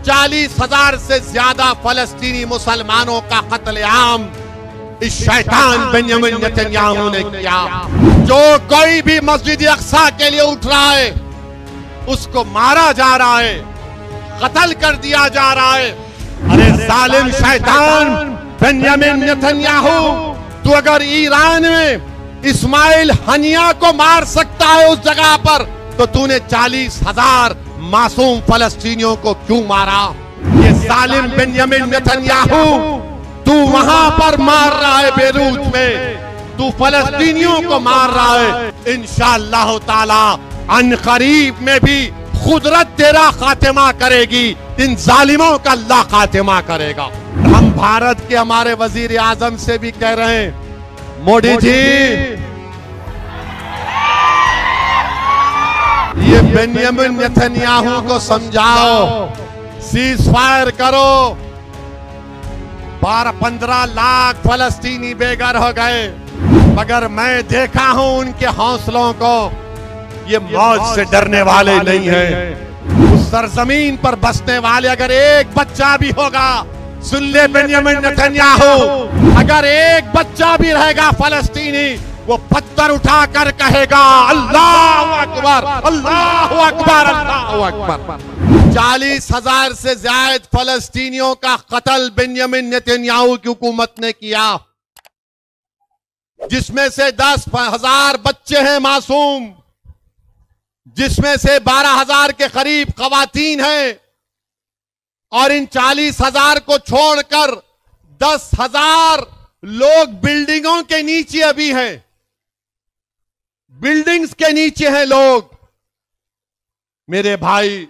40,000 से ज्यादा फलस्तीनी मुसलमानों का कत्लेआम इस शैतान बेंजामिन नेतन्याहू ने किया। जो कोई भी मस्जिद अक्सा के लिए उठ रहा है उसको मारा जा रहा है, कत्ल कर दिया जा रहा है। अरे जालिम शैतान बेंजामिन नेतन्याहू, तू अगर ईरान में इस्माइल हनिया को मार सकता है उस जगह पर, तो तूने 40,000 मासूम फलस्तीनियों को क्यों मारा? ये जालिम बेंजामिन नेतन्याहू, तू वहां पर मार रहा है बेरूत में, तू फलस्तीनियों को मार रहा है। इंशाअल्लाह ताला अनकरीब में भी कुदरत तेरा खातिमा करेगी, इन जालिमों का अल्लाह खातिमा करेगा। हम भारत के हमारे वजीर आजम से भी कह रहे हैं, मोदी जी ये बेंजामिन नेतन्याहू को समझाओ, सीज फायर करो। 12-15 लाख फलस्तीनी बेघर हो गए, मगर मैं देखा हूं उनके हौसलों को, ये मौत से डरने वाले नहीं हैं। उस सरजमीन पर बसने वाले अगर एक बच्चा भी होगा, सुन ले बेंजामिन नेतन्याहू, अगर एक बच्चा भी रहेगा फलस्तीनी, वो पत्थर उठाकर कहेगा अल्लाहु अकबर, अल्लाहु अकबर, अल्लाहु अकबर। 40,000 से ज्यादा फलस्तीनियों का कत्ल बेंजामिन नेतन्याहू की हुकूमत ने किया, जिसमें से 10,000 बच्चे हैं मासूम, जिसमें से 12,000 के करीब खवातीन हैं, और इन 40,000 को छोड़कर 10,000 लोग बिल्डिंगों के नीचे अभी हैं, बिल्डिंग्स के नीचे हैं लोग। मेरे भाई,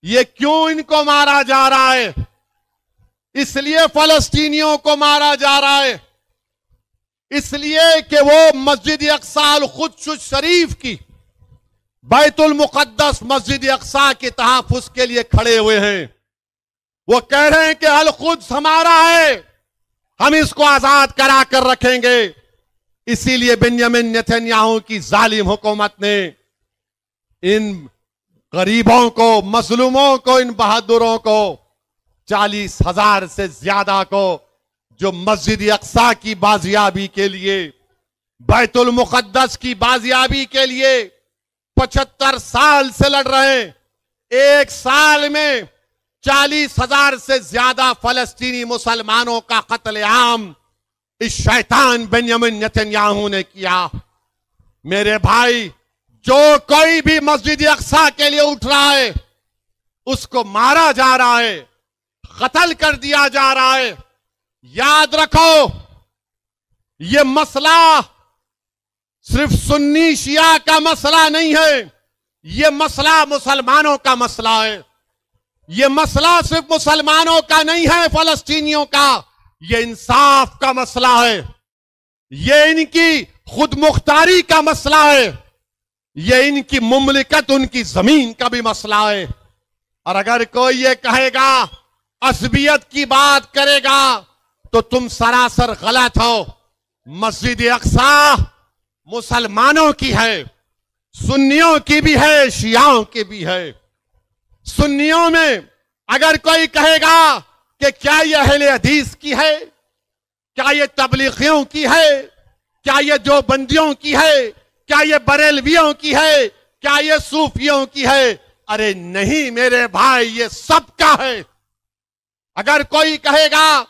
ये क्यों इनको मारा जा रहा है? इसलिए फलस्तीनियों को मारा जा रहा है, इसलिए कि वो मस्जिद अक्सा अल कुद्स शरीफ की, बैतुल मुकद्दस मस्जिद अक्सा के तहफ्फुज़ के लिए खड़े हुए हैं। वो कह रहे हैं कि अल कुद्स हमारा है, हम इसको आजाद करा कर रखेंगे। इसीलिए बेंजामिन नेतन्याहू की जालिम हुकूमत ने इन गरीबों को, मजलूमों को, इन बहादुरों को, 40,000 से ज्यादा को, जो मस्जिद अक्सा की बाजियाबी के लिए, बैतुल मुकद्दस की बाजियाबी के लिए 75 साल से लड़ रहे हैं, एक साल में 40,000 से ज्यादा फलस्तीनी मुसलमानों का कत्लेआम इस शैतान बेंजामिन नेतन्याहू ने किया। मेरे भाई, जो कोई भी मस्जिद अक्सा के लिए उठ रहा है उसको मारा जा रहा है, कत्ल कर दिया जा रहा है। याद रखो, ये मसला सिर्फ सुन्नी शिया का मसला नहीं है, ये मसला मुसलमानों का मसला है। ये मसला सिर्फ मुसलमानों का नहीं है, फलस्तीनियों का, ये इंसाफ का मसला है, ये इनकी खुद मुख्तारी का मसला है, ये इनकी मुमलिकत, उनकी जमीन का भी मसला है। और अगर कोई ये कहेगा, असबियत की बात करेगा, तो तुम सरासर गलत हो। मस्जिद अक्सा मुसलमानों की है, सुन्नियों की भी है, शियाओं की भी है। सुन्नियों में अगर कोई कहेगा कि क्या ये अहले हदीस की है, क्या ये तबलीगियों की है, क्या ये देवबंदियों की है, क्या ये बरेलवियों की है, क्या ये सूफियों की है? अरे नहीं मेरे भाई, ये सबका है। अगर कोई कहेगा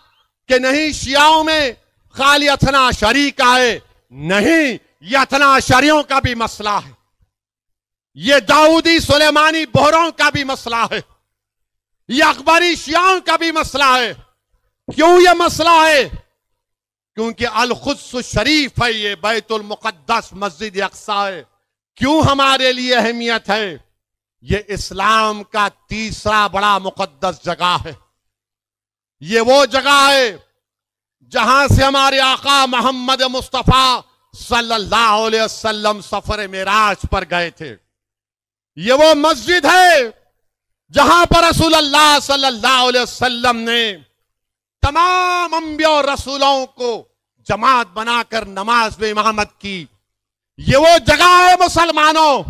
कि नहीं शियाओं में खाली अथना शरी का है, नहीं, ये अथना शरियों का भी मसला है, ये दाऊदी सुलेमानी बोहरों का भी मसला है, ये अकबरी शियाओं का भी मसला है। क्यों ये मसला है? क्योंकि अल कुद्स शरीफ है, ये बैतुल मुकद्दस मस्जिद अक्सा है। क्यों हमारे लिए अहमियत है? ये इस्लाम का तीसरा बड़ा मुकद्दस जगह है। ये वो जगह है जहां से हमारे आका मोहम्मद मुस्तफा सल्लल्लाहु अलैहि वसल्लम सफर मेराज पर गए थे। ये वो मस्जिद है जहां पर रसूलुल्लाह सल्लल्लाहु अलैहि वसल्लम ने तमाम अंबिया और रसूलों को जमात बनाकर नमाज में इमामत की। ये वो जगह है मुसलमानों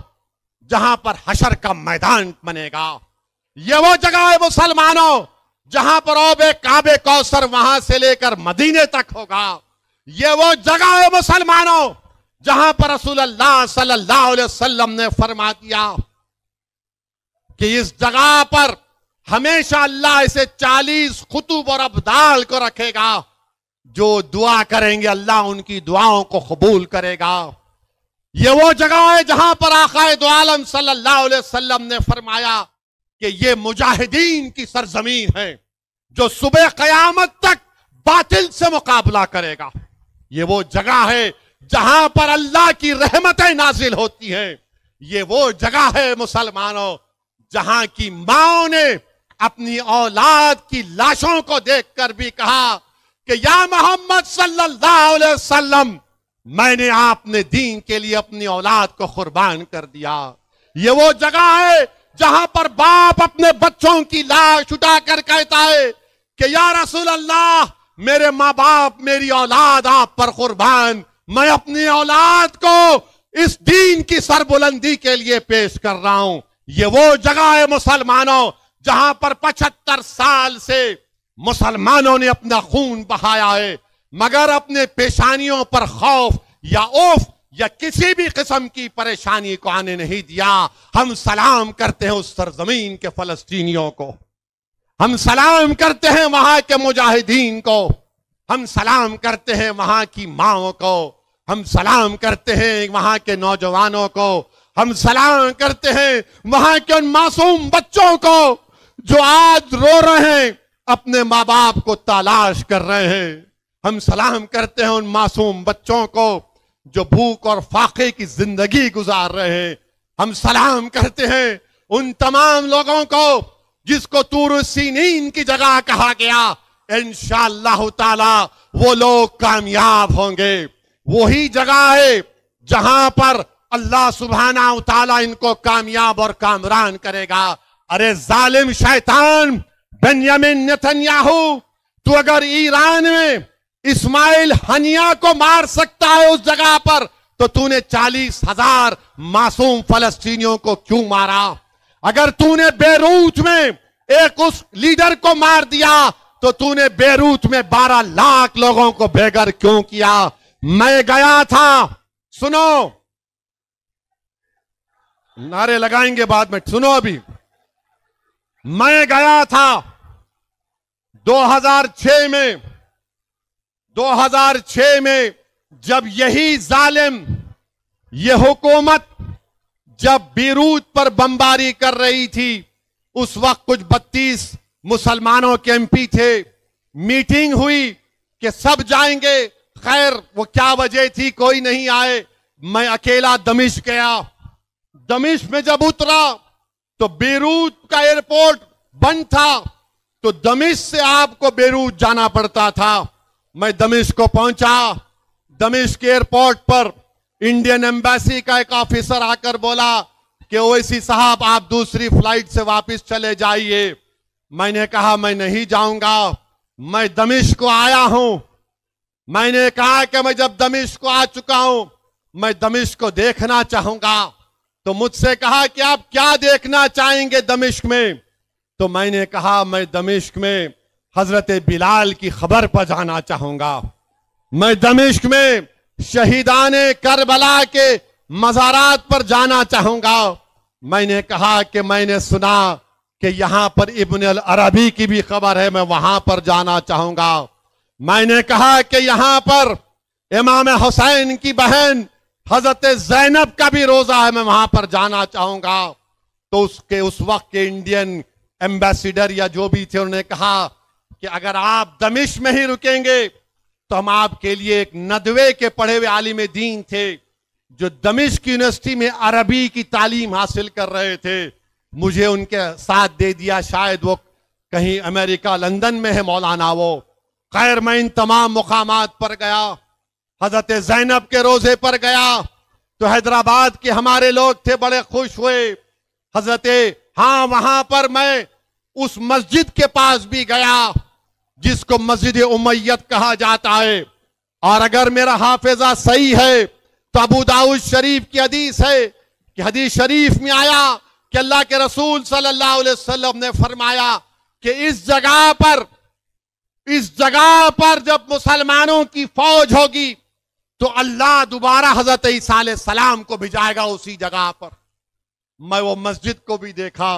जहां पर हशर का मैदान बनेगा। ये वो जगह है मुसलमानों जहां पर औबे काबे कौसर वहां से लेकर मदीने तक होगा। ये वो जगह है मुसलमानों जहां पर रसूलुल्लाह सल्लल्लाहु अलैहि वसल्लम ने फरमा दिया कि इस जगह पर हमेशा अल्लाह इसे 40 खुतूब और अब्दाल को रखेगा। जो दुआ करेंगे अल्लाह उनकी दुआओं को कबूल करेगा। ये वो जगह है जहां पर आकाए दो आलम सल्लल्लाहु अलैहि वसल्लम ने फरमाया कि ये मुजाहिदीन की सरजमीन है जो सुबह कयामत तक बातिल से मुकाबला करेगा। ये वो जगह है जहां पर अल्लाह की रहमतें नाजिल होती हैं। ये वो जगह है मुसलमानों जहां की माओ ने अपनी औलाद की लाशों को देखकर भी कहा कि या मोहम्मद सल्लल्लाहु अलैहि वसल्लम, मैंने आपने दीन के लिए अपनी औलाद को कुर्बान कर दिया। ये वो जगह है जहां पर बाप अपने बच्चों की लाश उठाकर कहता है कि या रसूल अल्लाह, मेरे माँ बाप मेरी औलाद आप पर कुर्बान, मैं अपनी औलाद को इस दीन की सरबुलंदी के लिए पेश कर रहा हूं। ये वो जगह है मुसलमानों जहां पर 75 साल से मुसलमानों ने अपना खून बहाया है, मगर अपने पेशानियों पर खौफ या औफ या किसी भी किस्म की परेशानी को आने नहीं दिया। हम सलाम करते हैं उस सरजमीन के फलस्तीनियों को, हम सलाम करते हैं वहां के मुजाहिदीन को, हम सलाम करते हैं वहां की माओ को, हम सलाम करते हैं वहां के नौजवानों को, हम सलाम करते हैं वहां के उन मासूम बच्चों को जो आज रो रहे हैं, अपने माँ बाप को तलाश कर रहे हैं। हम सलाम करते हैं उन मासूम बच्चों को जो भूख और फाके की जिंदगी गुजार रहे हैं। हम सलाम करते हैं उन तमाम लोगों को जिसको तूर सीनीन की जगह कहा गया। इंशाअल्लाह ताला वो लोग कामयाब होंगे। वही जगह है जहां पर अल्लाह सुब्हाना व तआला इनको कामयाब और कामरान करेगा। अरे जालिम शैतान बेंयामिन नेतन्याहू, तू अगर ईरान में इस्माइल हनिया को मार सकता है उस जगह पर, तो तूने 40,000 मासूम फलस्तीनियों को क्यों मारा? अगर तूने बेरूत में एक उस लीडर को मार दिया, तो तूने बेरूत में 12 लाख लोगों को बेघर क्यों किया? मैं गया था, सुनो, नारे लगाएंगे बाद में, सुनो अभी। मैं गया था 2006 में जब यही जालिम, ये हुकूमत जब बीरूत पर बमबारी कर रही थी, उस वक्त कुछ 32 मुसलमानों के एमपी थे। मीटिंग हुई कि सब जाएंगे, खैर वो क्या वजह थी कोई नहीं आए। मैं अकेला दमिश्क गया। दमिश्क में जब उतरा तो बेरूत का एयरपोर्ट बंद था, तो दमिश्क से आपको बेरूत जाना पड़ता था। मैं दमिश्क को पहुंचा। दमिश्क एयरपोर्ट पर इंडियन एम्बेसी का एक ऑफिसर आकर बोला कि ओवैसी साहब आप दूसरी फ्लाइट से वापस चले जाइए। मैंने कहा मैं नहीं जाऊंगा, मैं दमिश्क को आया हूं। मैंने कहा कि मैं जब दमिश्क को आ चुका हूं, मैं दमिश्क को देखना चाहूंगा। तो मुझसे कहा कि आप क्या देखना चाहेंगे दमिश्क में? तो मैंने कहा मैं दमिश्क में हजरत बिलाल की खबर पर जाना चाहूंगा। मैं दमिश्क में शहीदाने करबला के मज़ारात पर जाना चाहूंगा। मैंने कहा कि मैंने सुना कि यहां पर इब्न अल अरबी की भी खबर है, मैं वहां पर जाना चाहूंगा। मैंने कहा कि यहां पर इमाम हुसैन की बहन हजरत ज़ैनब का भी रोजा है, मैं वहां पर जाना चाहूंगा। तो उस वक्त के इंडियन एम्बेसडर या जो भी थे, उन्होंने कहा कि अगर आप दमिश्क में ही रुकेंगे तो हम आपके लिए, एक नदवे के पढ़े हुए आलिम दीन थे जो दमिश्क यूनिवर्सिटी में अरबी की तालीम हासिल कर रहे थे, मुझे उनके साथ दे दिया। शायद वो कहीं अमेरिका लंदन में है मौलाना वो। खैर मैं इन तमाम मुकामात पर गया। हजरत ज़ैनब के रोजे पर गया तो हैदराबाद के हमारे लोग थे, बड़े खुश हुए। हाँ, वहां पर मैं उस मस्जिद के पास भी गया जिसको मस्जिद उमैयद कहा जाता है। और अगर मेरा हाफिजा सही है तो अबू दाऊद शरीफ की हदीस है कि हदीस शरीफ में आया कि अल्लाह के रसूल सल्लल्लाहु अलैहि वसल्लम ने फरमाया कि इस जगह पर जब मुसलमानों की फौज होगी तो अल्लाह दोबारा हजरत ईसा अलैहिस्सलाम को भिजाएगा उसी जगह पर। मैं वो मस्जिद को भी देखा।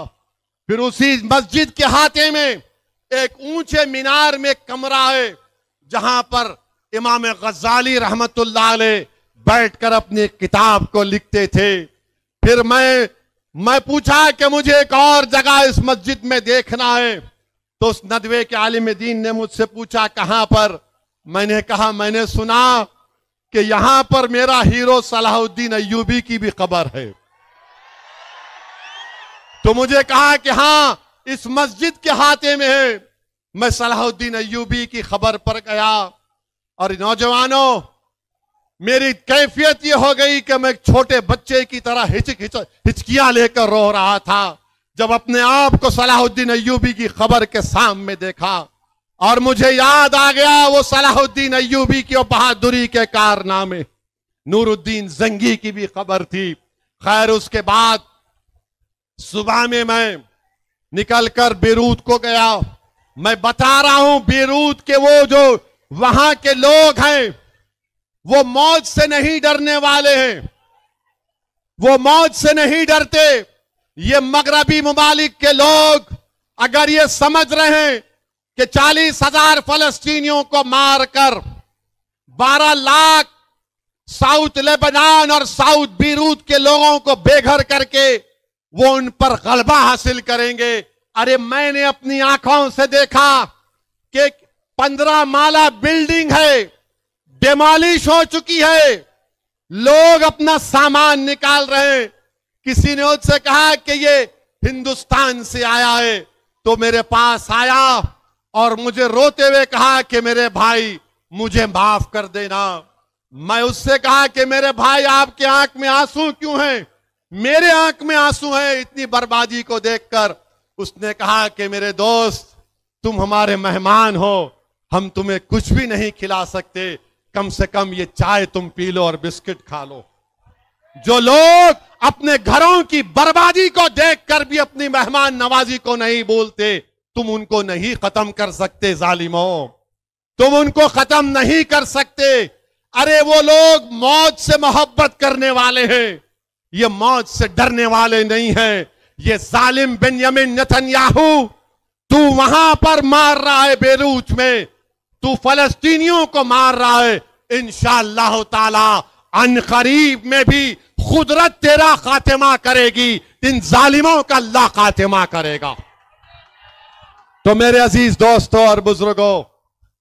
फिर उसी मस्जिद के हाथे में एक ऊंचे मीनार में कमरा है जहां पर इमाम गज़ाली रहमतुल्लाह अलैह बैठकर अपनी किताब को लिखते थे। फिर मैं पूछा कि मुझे एक और जगह इस मस्जिद में देखना है, तो उस नदवे के आलिम दीन ने मुझसे पूछा कहां पर। मैंने कहा मैंने सुना कि यहां पर मेरा हीरो सलाहुद्दीन अय्यूबी की भी खबर है। तो मुझे कहा कि हां इस मस्जिद के हाथे में है। मैं सलाहुद्दीन अय्यूबी की खबर पर गया और नौजवानों मेरी कैफियत यह हो गई कि मैं एक छोटे बच्चे की तरह हिचकियां लेकर रो रहा था जब अपने आप को सलाहुद्दीन अय्यूबी की खबर के सामने देखा। और मुझे याद आ गया वो सलाहुद्दीन अय्यूबी की बहादुरी के कारनामे। नूरुद्दीन जंगी की भी खबर थी। खैर उसके बाद सुबह में मैं निकलकर बेरूत को गया। मैं बता रहा हूं बेरूत के वो जो वहां के लोग हैं वो मौत से नहीं डरने वाले हैं, वो मौत से नहीं डरते। ये मगरबी मुमालिक के लोग अगर ये समझ रहे हैं कि 40,000 फलस्तीनियों को मारकर 12 लाख साउथ लेबनान और साउथ बीरूत के लोगों को बेघर करके वो उन पर गलबा हासिल करेंगे। अरे मैंने अपनी आंखों से देखा कि 15 माला बिल्डिंग है, डिमोलिश हो चुकी है, लोग अपना सामान निकाल रहे हैं। किसी ने उससे कहा कि ये हिंदुस्तान से आया है, तो मेरे पास आया और मुझे रोते हुए कहा कि मेरे भाई मुझे माफ कर देना। मैं उससे कहा कि मेरे भाई आपके आंख में आंसू क्यों हैं? मेरे आंख में आंसू हैं इतनी बर्बादी को देखकर। उसने कहा कि मेरे दोस्त तुम हमारे मेहमान हो, हम तुम्हें कुछ भी नहीं खिला सकते, कम से कम ये चाय तुम पी लो और बिस्किट खा लो। जो लोग अपने घरों की बर्बादी को देखकर भी अपनी मेहमान नवाजी को नहीं बोलते, तुम उनको नहीं खत्म कर सकते जालिमों, तुम उनको खत्म नहीं कर सकते। अरे वो लोग मौत से मोहब्बत करने वाले हैं, ये मौत से डरने वाले नहीं हैं। ये जालिम बेंयामिन नेतन्याहू तू वहां पर मार रहा है बेरूत में, तू फलस्तीनियों को मार रहा है। इंशाअल्लाह ताला अनकरीब में भी खुदरत तेरा खातिमा करेगी, इन जालिमों का अल्लाह खातिमा करेगा। तो मेरे अजीज दोस्तों और बुजुर्गों,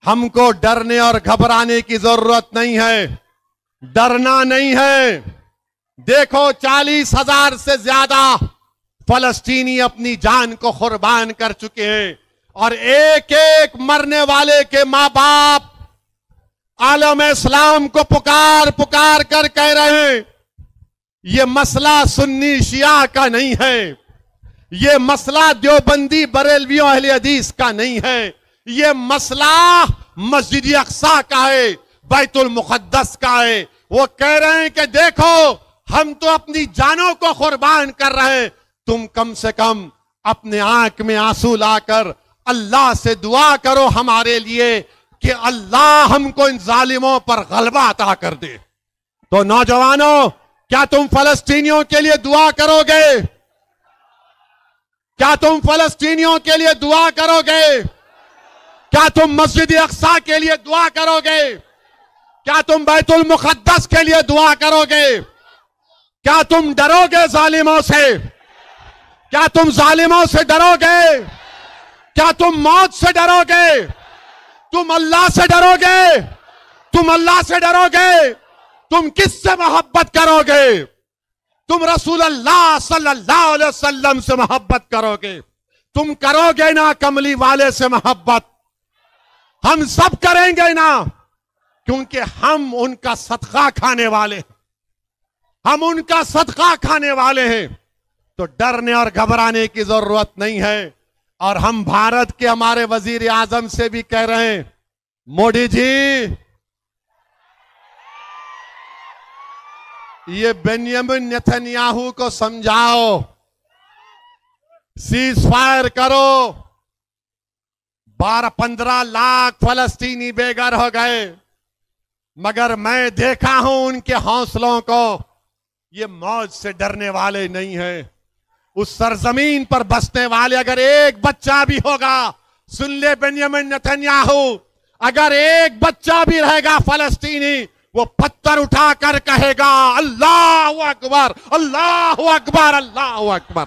हमको डरने और घबराने की जरूरत नहीं है, डरना नहीं है। देखो 40,000 से ज्यादा फलस्तीनी अपनी जान को कुर्बान कर चुके हैं और एक एक मरने वाले के मां बाप आलम इस्लाम को पुकार पुकार कर कह रहे हैं ये मसला सुन्नी शिया का नहीं है, ये मसला देवबंदी बरेलवियों अहले हदीस का नहीं है, ये मसला मस्जिद अक्सा का है, बैतुल मुक़द्दस का है। वो कह रहे हैं कि देखो हम तो अपनी जानों को कुर्बान कर रहे हैं, तुम कम से कम अपने आंख में आंसू लाकर अल्लाह से दुआ करो हमारे लिए कि अल्लाह हमको इन जालिमों पर गलबा अता कर दे। तो नौजवानों, क्या तुम फलस्तीनियों के लिए दुआ करोगे? क्या तुम फलस्तीनियों के लिए दुआ करोगे? क्या तुम मस्जिद अक्सा के लिए दुआ करोगे? क्या तुम बैतुल मुक़द्दस के लिए दुआ करोगे? क्या तुम डरोगे जालिमों से? क्या तुम जालिमों से डरोगे? क्या तुम मौत से डरोगे? तुम अल्लाह से डरोगे? तुम अल्लाह से डरोगे? तुम किससे मोहब्बत करोगे? तुम रसूल अल्लाह सल्लल्लाहु अलैहि वसल्लम से मोहब्बत करोगे। तुम करोगे ना कमली वाले से मोहब्बत? हम सब करेंगे ना, क्योंकि हम उनका सदका खाने वाले हैं, हम उनका सदका खाने वाले हैं। तो डरने और घबराने की जरूरत नहीं है। और हम भारत के हमारे वजीर आजम से भी कह रहे हैं, मोदी जी ये बेंयामिन नेतन्याहू को समझाओ सीज फायर करो। 12-15 लाख फलस्तीनी बेघर हो गए, मगर मैं देखा हूं उनके हौसलों को, ये मौत से डरने वाले नहीं हैं। उस सरजमीन पर बसने वाले अगर एक बच्चा भी होगा, सुन ले बेंजामिन नेतन्याहू, अगर एक बच्चा भी रहेगा फलस्तीनी, वो पत्थर उठाकर कहेगा अल्लाहू अकबर, अल्लाहू अकबर, अल्लाहू अकबर।